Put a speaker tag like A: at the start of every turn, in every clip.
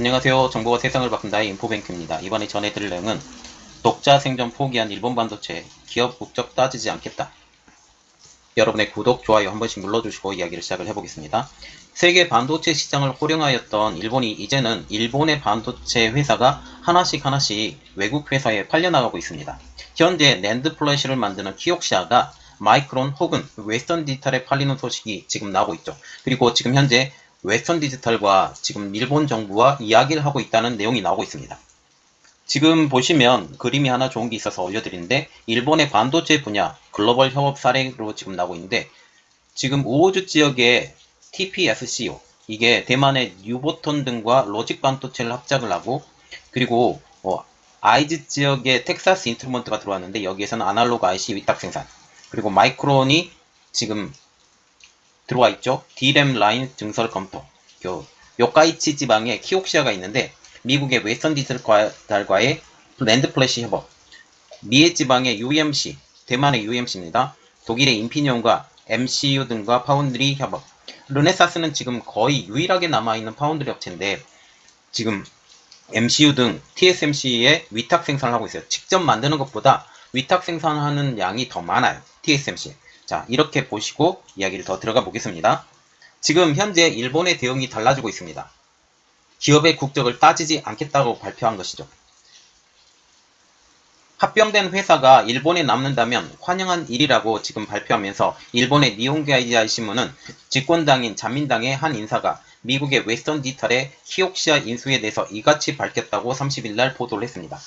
A: 안녕하세요. 정보가 세상을 바꾼다의 인포뱅크입니다. 이번에 전해드릴 내용은 독자 생존 포기한 일본 반도체, 기업 국적 따지지 않겠다. 여러분의 구독, 좋아요 한 번씩 눌러주시고 이야기를 시작을 해보겠습니다. 세계 반도체 시장을 호령하였던 일본이 이제는 일본의 반도체 회사가 하나씩 외국 회사에 팔려나가고 있습니다. 현재 낸드 플래시를 만드는 키옥시아가 마이크론 혹은 웨스턴 디지털에 팔리는 소식이 지금 나오고 있죠. 그리고 지금 현재 웨스턴 디지털과 지금 일본 정부와 이야기를 하고 있다는 내용이 나오고 있습니다. 지금 보시면 그림이 하나 좋은 게 있어서 올려드리는데, 일본의 반도체 분야 글로벌 협업 사례로 지금 나오고 있는데, 지금 우호주 지역의 TPSCO, 이게 대만의 뉴보톤 등과 로직 반도체를 합작을 하고, 그리고 아이즈 지역의 텍사스 인트루먼트가 들어왔는데 여기에서는 아날로그 IC 위탁 생산, 그리고 마이크론이 지금 들어와 있죠. D램 라인 증설 검토. 요카이치 지방에 키옥시아가 있는데 미국의 웨스턴 디지털과의 랜드 플래시 협업, 미해 지방의 UMC, 대만의 UMC입니다. 독일의 인피니온과 MCU 등과 파운드리 협업. 르네사스는 지금 거의 유일하게 남아있는 파운드리 업체인데 지금 MCU 등 TSMC에 위탁 생산을 하고 있어요. 직접 만드는 것보다 위탁 생산하는 양이 더 많아요. TSMC. 자, 이렇게 보시고 이야기를 더 들어가 보겠습니다. 지금 현재 일본의 대응이 달라지고 있습니다. 기업의 국적을 따지지 않겠다고 발표한 것이죠. 합병된 회사가 일본에 남는다면 환영한 일이라고 지금 발표하면서 일본의 니혼게이지 신문은 집권당인 자민당의 한 인사가 미국의 웨스턴 디지털의 키옥시아 인수에 대해서 이같이 밝혔다고 30일날 보도를 했습니다.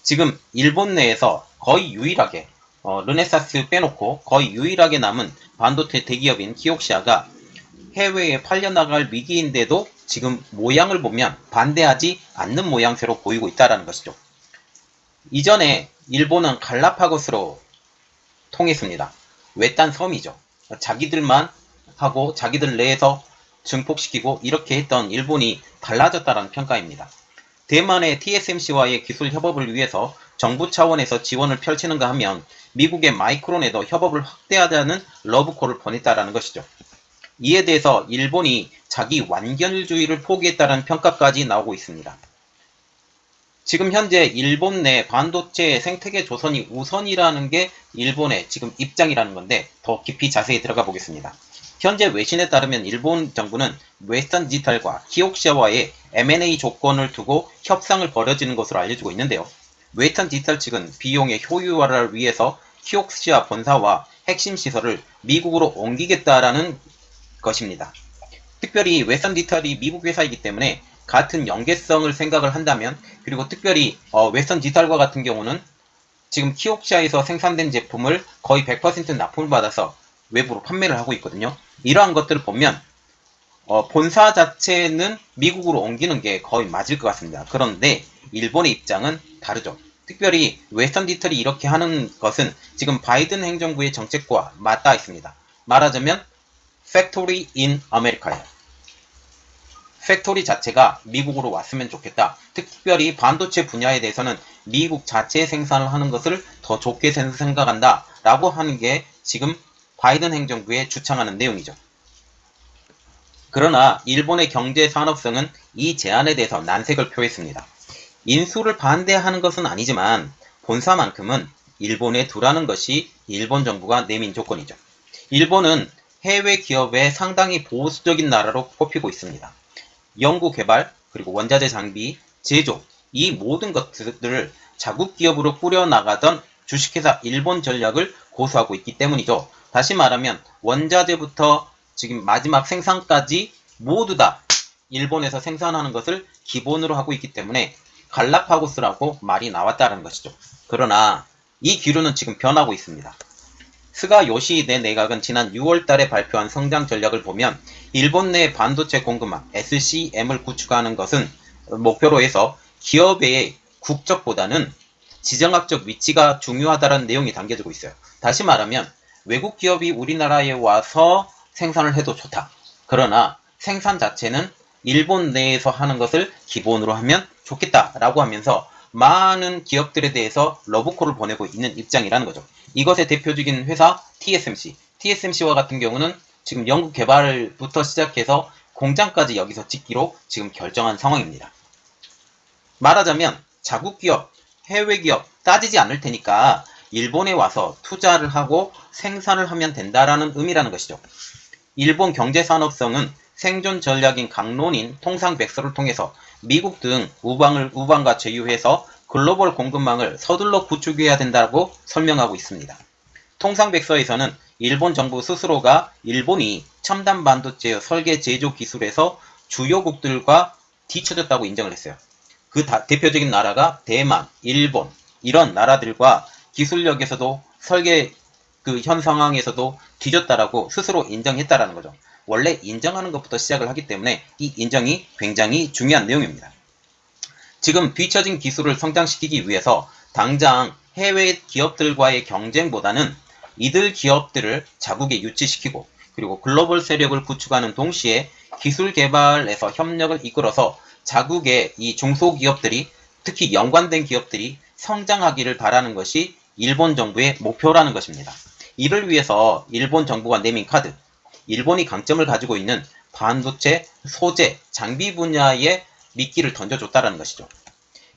A: 지금 일본 내에서 거의 유일하게 르네사스 빼놓고 거의 유일하게 남은 반도체 대기업인 키옥시아가 해외에 팔려나갈 위기인데도 지금 모양을 보면 반대하지 않는 모양새로 보이고 있다는 것이죠. 이전에 일본은 갈라파고스로 통했습니다. 외딴 섬이죠. 자기들만 하고 자기들 내에서 증폭시키고 이렇게 했던 일본이 달라졌다는 평가입니다. 대만의 TSMC와의 기술 협업을 위해서 정부 차원에서 지원을 펼치는가 하면 미국의 마이크론에도 협업을 확대하자는 러브콜을 보냈다는 것이죠. 이에 대해서 일본이 자기 완결주의를 포기했다는 평가까지 나오고 있습니다. 지금 현재 일본 내 반도체 생태계 조선이 우선이라는 게 일본의 지금 입장이라는 건데 더 깊이 자세히 들어가 보겠습니다. 현재 외신에 따르면 일본 정부는 웨스턴 디지털과 키옥시아와의 M&A 조건을 두고 협상을 벌여지는 것으로 알려지고 있는데요. 웨스턴 디지털 측은 비용의 효율화를 위해서 키옥시아 본사와 핵심 시설을 미국으로 옮기겠다라는 것입니다. 특별히 웨스턴 디지털이 미국 회사이기 때문에 같은 연계성을 생각을 한다면, 그리고 특별히 웨스턴 디지털과 같은 경우는 지금 키옥시아에서 생산된 제품을 거의 100% 납품을 받아서 외부로 판매를 하고 있거든요. 이러한 것들을 보면 본사 자체는 미국으로 옮기는 게 거의 맞을 것 같습니다. 그런데 일본의 입장은 다르죠. 특별히 웨스턴 디지털이 이렇게 하는 것은 지금 바이든 행정부의 정책과 맞닿아 있습니다. 말하자면 팩토리 인 아메리카예요. 팩토리 자체가 미국으로 왔으면 좋겠다. 특별히 반도체 분야에 대해서는 미국 자체 생산을 하는 것을 더 좋게 생각한다 라고 하는 게 지금 바이든 행정부에 주창하는 내용이죠. 그러나 일본의 경제산업성은 이 제안에 대해서 난색을 표했습니다. 인수를 반대하는 것은 아니지만 본사만큼은 일본에 두라는 것이 일본 정부가 내민 조건이죠. 일본은 해외 기업에 상당히 보수적인 나라로 꼽히고 있습니다. 연구 개발, 그리고 원자재 장비, 제조, 이 모든 것들을 자국 기업으로 꾸려나가던 주식회사 일본 전략을 고수하고 있기 때문이죠. 다시 말하면 원자재부터 지금 마지막 생산까지 모두 다 일본에서 생산하는 것을 기본으로 하고 있기 때문에 갈라파고스라고 말이 나왔다는 것이죠. 그러나 이 기류는 지금 변하고 있습니다. 스가 요시히데 내각은 지난 6월 달에 발표한 성장 전략을 보면 일본 내 반도체 공급망 SCM을 구축하는 것은 목표로 해서 기업의 국적보다는 지정학적 위치가 중요하다는 내용이 담겨지고 있어요. 다시 말하면 외국 기업이 우리나라에 와서 생산을 해도 좋다. 그러나 생산 자체는 일본 내에서 하는 것을 기본으로 하면 좋겠다라고 하면서 많은 기업들에 대해서 러브콜을 보내고 있는 입장이라는 거죠. 이것의 대표적인 회사 TSMC. TSMC와 같은 경우는 지금 연구 개발부터 시작해서 공장까지 여기서 짓기로 지금 결정한 상황입니다. 말하자면 자국 기업, 해외 기업 따지지 않을 테니까 일본에 와서 투자를 하고 생산을 하면 된다라는 의미라는 것이죠. 일본 경제산업성은 생존 전략인 강론인 통상백서를 통해서 미국 등 우방과 제휴해서 글로벌 공급망을 서둘러 구축해야 된다고 설명하고 있습니다. 통상백서에서는 일본 정부 스스로가 일본이 첨단 반도체 설계 제조 기술에서 주요국들과 뒤처졌다고 인정을 했어요. 그 대표적인 나라가 대만, 일본 이런 나라들과 기술력에서도 설계 현 상황에서도 뒤졌다라고 스스로 인정했다라는 거죠. 원래 인정하는 것부터 시작을 하기 때문에 이 인정이 굉장히 중요한 내용입니다. 지금 뒤처진 기술을 성장시키기 위해서 당장 해외 기업들과의 경쟁보다는 이들 기업들을 자국에 유치시키고 그리고 글로벌 세력을 구축하는 동시에 기술 개발에서 협력을 이끌어서 자국의 이 중소기업들이 특히 연관된 기업들이 성장하기를 바라는 것이 일본 정부의 목표라는 것입니다. 이를 위해서 일본 정부가 내민 카드, 일본이 강점을 가지고 있는 반도체, 소재, 장비 분야에 미끼를 던져줬다는 것이죠.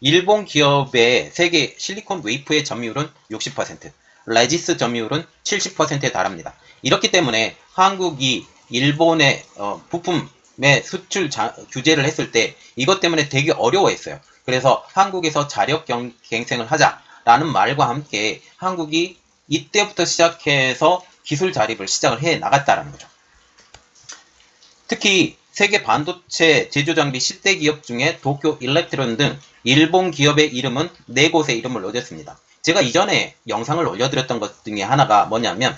A: 일본 기업의 세계 실리콘 웨이프의 점유율은 60%, 레지스 점유율은 70%에 달합니다. 이렇기 때문에 한국이 일본의 부품의 수출 규제를 했을 때 이것 때문에 되게 어려워했어요. 그래서 한국에서 자력 갱생을 하자라는 말과 함께 한국이 이때부터 시작해서 기술 자립을 시작을 해 나갔다는 거죠. 특히 세계 반도체 제조 장비 10대 기업 중에 도쿄 일렉트론 등 일본 기업의 이름은 4곳의 이름을 올렸습니다. 제가 이전에 영상을 올려드렸던 것 중에 하나가 뭐냐면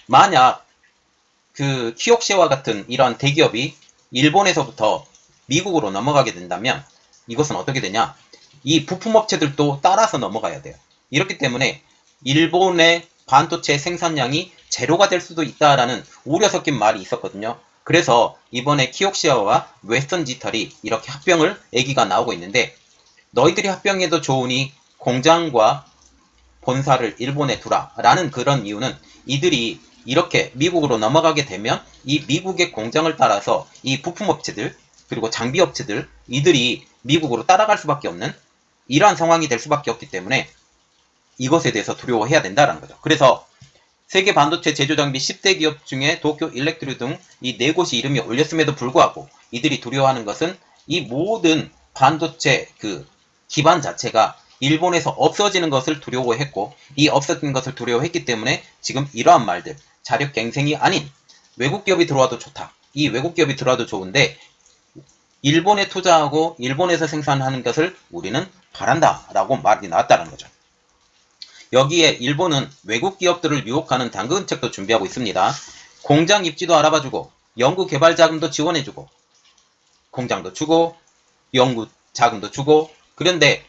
A: 만약 그 키옥시아와 같은 이런 대기업이 일본에서부터 미국으로 넘어가게 된다면 이것은 어떻게 되냐? 이 부품업체들도 따라서 넘어가야 돼요. 이렇기 때문에 일본의 반도체 생산량이 제로가 될 수도 있다라는 우려 섞인 말이 있었거든요. 그래서 이번에 키옥시아와 웨스턴 디지털이 이렇게 합병을 얘기가 나오고 있는데 너희들이 합병해도 좋으니 공장과 본사를 일본에 두라 라는 그런 이유는 이들이 이렇게 미국으로 넘어가게 되면 이 미국의 공장을 따라서 이 부품업체들 그리고 장비업체들 이들이 미국으로 따라갈 수밖에 없는 이러한 상황이 될 수밖에 없기 때문에 이것에 대해서 두려워해야 된다는 거죠. 그래서 세계 반도체 제조장비 10대 기업 중에 도쿄 일렉트로 등 이 4곳이 이름이 올렸음에도 불구하고 이들이 두려워하는 것은 이 모든 반도체 그 기반 자체가 일본에서 없어지는 것을 두려워했고 이 없어지는 것을 두려워했기 때문에 지금 이러한 말들 자력 갱생이 아닌 외국 기업이 들어와도 좋다. 이 외국 기업이 들어와도 좋은데 일본에 투자하고 일본에서 생산하는 것을 우리는 바란다 라고 말이 나왔다는 거죠. 여기에 일본은 외국 기업들을 유혹하는 당근책도 준비하고 있습니다. 공장 입지도 알아봐주고 연구 개발 자금도 지원해주고 공장도 주고 연구 자금도 주고 그런데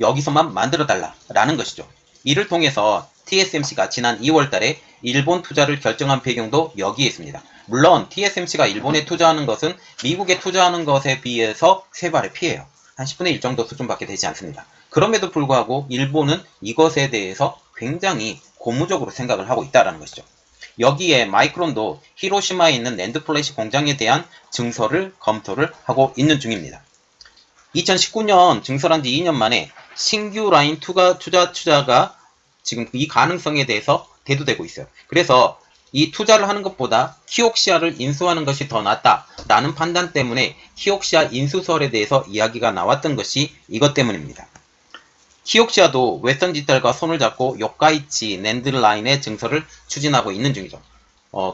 A: 여기서만 만들어달라 라는 것이죠. 이를 통해서 TSMC가 지난 2월 달에 일본 투자를 결정한 배경도 여기에 있습니다. 물론 TSMC가 일본에 투자하는 것은 미국에 투자하는 것에 비해서 3배의 피해요. 한 10분의 1 정도 수준밖에 되지 않습니다. 그럼에도 불구하고 일본은 이것에 대해서 굉장히 고무적으로 생각을 하고 있다는 것이죠. 여기에 마이크론도 히로시마에 있는 낸드 플래시 공장에 대한 증설을 검토를 하고 있는 중입니다. 2019년 증설한 지 2년 만에 신규 라인 투자가 지금 이 가능성에 대해서 대두되고 있어요. 그래서 이 투자를 하는 것보다 키옥시아를 인수하는 것이 더 낫다라는 판단 때문에 키옥시아 인수설에 대해서 이야기가 나왔던 것이 이것 때문입니다. 키옥시아도 웨스턴 디지털과 손을 잡고 요카이치 낸드 라인의 증설을 추진하고 있는 중이죠.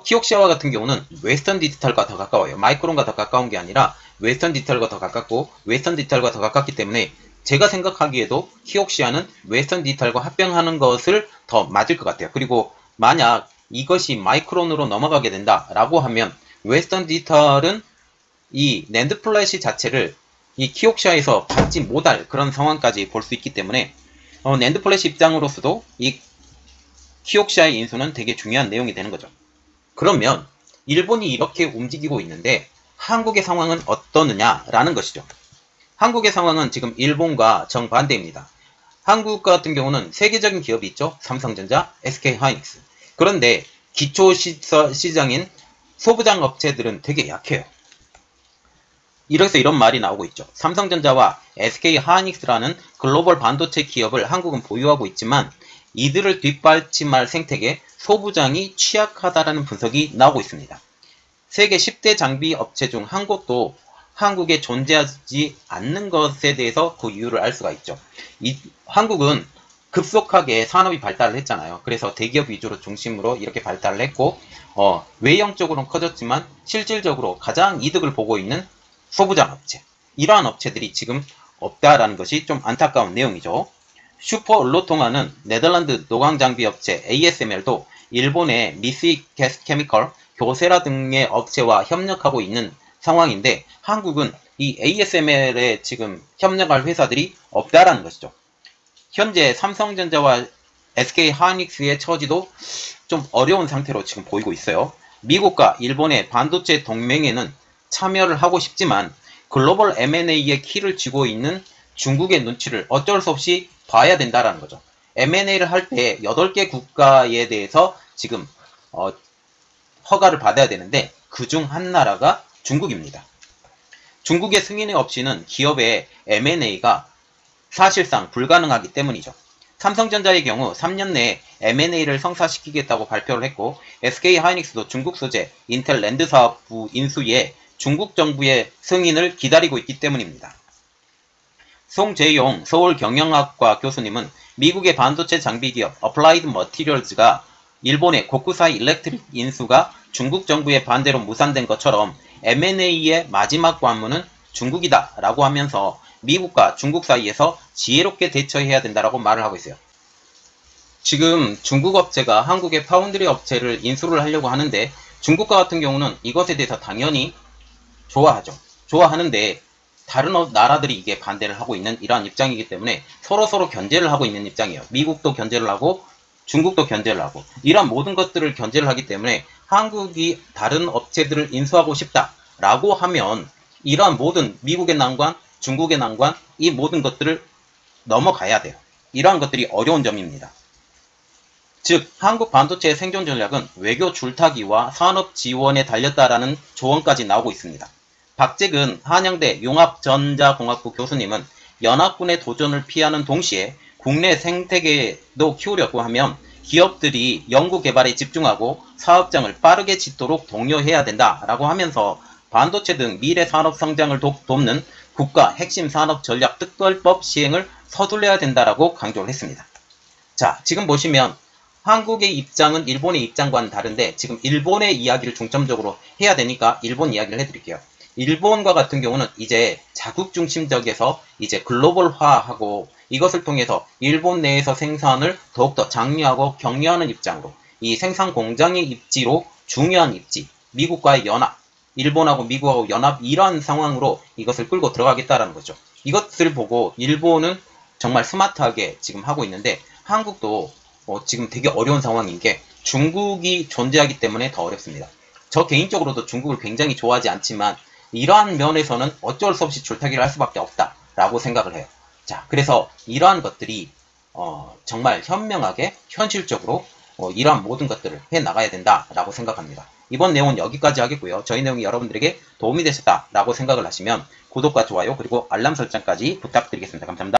A: 키옥시아와 같은 경우는 웨스턴 디지털과 더 가까워요. 마이크론과 더 가까운 게 아니라 웨스턴 디지털과 더 가깝고 웨스턴 디지털과 더 가깝기 때문에 제가 생각하기에도 키옥시아는 웨스턴 디지털과 합병하는 것을 더 맞을 것 같아요. 그리고 만약 이것이 마이크론으로 넘어가게 된다라고 하면 웨스턴 디지털은 이 낸드 플래시 자체를 이 키옥시아에서 받지 못할 그런 상황까지 볼 수 있기 때문에 낸드 플래시 입장으로서도 이 키옥시아의 인수는 되게 중요한 내용이 되는 거죠. 그러면 일본이 이렇게 움직이고 있는데 한국의 상황은 어떠느냐라는 것이죠. 한국의 상황은 지금 일본과 정반대입니다. 한국 같은 경우는 세계적인 기업이 있죠. 삼성전자, SK하이닉스. 그런데 기초 시장인 소부장 업체들은 되게 약해요. 이래서 이런 말이 나오고 있죠. 삼성전자와 SK하이닉스라는 글로벌 반도체 기업을 한국은 보유하고 있지만 이들을 뒷받침할 생태계 소부장이 취약하다라는 분석이 나오고 있습니다. 세계 10대 장비 업체 중 한 곳도 한국에 존재하지 않는 것에 대해서 그 이유를 알 수가 있죠. 한국은 급속하게 산업이 발달을 했잖아요. 그래서 대기업 위주로 중심으로 이렇게 발달을 했고 외형적으로는 커졌지만 실질적으로 가장 이득을 보고 있는 소부장 업체, 이러한 업체들이 지금 없다라는 것이 좀 안타까운 내용이죠. 슈퍼 을로통하는 네덜란드 노광장비 업체 ASML도 일본의 미쓰이 케미컬, 교세라 등의 업체와 협력하고 있는 상황인데 한국은 이 ASML에 지금 협력할 회사들이 없다라는 것이죠. 현재 삼성전자와 SK하이닉스의 처지도 좀 어려운 상태로 지금 보이고 있어요. 미국과 일본의 반도체 동맹에는 참여를 하고 싶지만 글로벌 M&A의 키를 쥐고 있는 중국의 눈치를 어쩔 수 없이 봐야 된다라는 거죠. M&A를 할 때 8개 국가에 대해서 지금 허가를 받아야 되는데 그중 한 나라가 중국입니다. 중국의 승인 없이는 기업의 M&A가 사실상 불가능하기 때문이죠. 삼성전자의 경우 3년 내에 M&A를 성사시키겠다고 발표를 했고 SK하이닉스도 중국 소재 인텔 랜드 사업부 인수에 중국 정부의 승인을 기다리고 있기 때문입니다. 송재용 서울경영학과 교수님은 미국의 반도체 장비 기업 어플라이드 머티리얼즈가 일본의 고쿠사이 일렉트릭 인수가 중국 정부의 반대로 무산된 것처럼 M&A의 마지막 관문은 중국이다 라고 하면서 미국과 중국 사이에서 지혜롭게 대처해야 된다라고 말을 하고 있어요. 지금 중국 업체가 한국의 파운드리 업체를 인수를 하려고 하는데 중국과 같은 경우는 이것에 대해서 당연히 좋아하죠. 좋아하는데 다른 나라들이 이게 반대를 하고 있는 이러한 입장이기 때문에 서로 견제를 하고 있는 입장이에요. 미국도 견제를 하고 중국도 견제를 하고 이러한 모든 것들을 견제를 하기 때문에 한국이 다른 업체들을 인수하고 싶다라고 하면 이러한 모든 미국의 난관, 중국의 난관, 이 모든 것들을 넘어가야 돼요. 이러한 것들이 어려운 점입니다. 즉 한국 반도체의 생존 전략은 외교 줄타기와 산업 지원에 달렸다라는 조언까지 나오고 있습니다. 박재근 한양대 융합전자공학부 교수님은 연합군의 도전을 피하는 동시에 국내 생태계도 키우려고 하면 기업들이 연구개발에 집중하고 사업장을 빠르게 짓도록 독려해야 된다라고 하면서 반도체 등 미래 산업 성장을 돕는 국가 핵심 산업 전략 특별법 시행을 서둘러야 된다라고 강조를 했습니다. 자, 지금 보시면 한국의 입장은 일본의 입장과는 다른데 지금 일본의 이야기를 중점적으로 해야 되니까 일본 이야기를 해드릴게요. 일본과 같은 경우는 이제 자국 중심적에서 이제 글로벌화하고 이것을 통해서 일본 내에서 생산을 더욱더 장려하고 격려하는 입장으로 이 생산 공장의 입지로 중요한 입지, 미국과의 연합, 일본하고 미국하고 연합 이러한 상황으로 이것을 끌고 들어가겠다라는 거죠. 이것을 보고 일본은 정말 스마트하게 지금 하고 있는데 한국도 지금 되게 어려운 상황인 게 중국이 존재하기 때문에 더 어렵습니다. 저 개인적으로도 중국을 굉장히 좋아하지 않지만 이러한 면에서는 어쩔 수 없이 줄타기를 할 수밖에 없다라고 생각을 해요. 자, 그래서 이러한 것들이 정말 현명하게 현실적으로 이러한 모든 것들을 해나가야 된다라고 생각합니다. 이번 내용은 여기까지 하겠고요. 저희 내용이 여러분들에게 도움이 되셨다라고 생각을 하시면 구독과 좋아요 그리고 알람 설정까지 부탁드리겠습니다. 감사합니다.